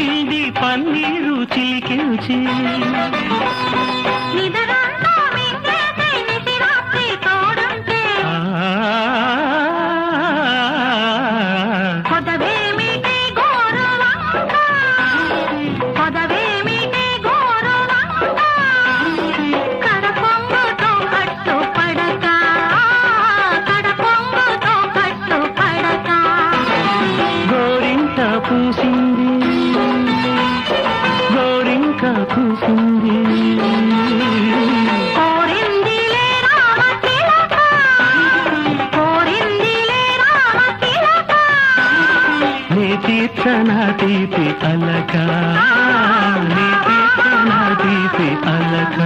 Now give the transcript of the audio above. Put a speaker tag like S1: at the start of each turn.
S1: పిండి పన్నీరు చిలికించి పూసింది గోరింక పూసింది నీ తీర్చన తీపి అలక నీ తీర్చన తీపి అలక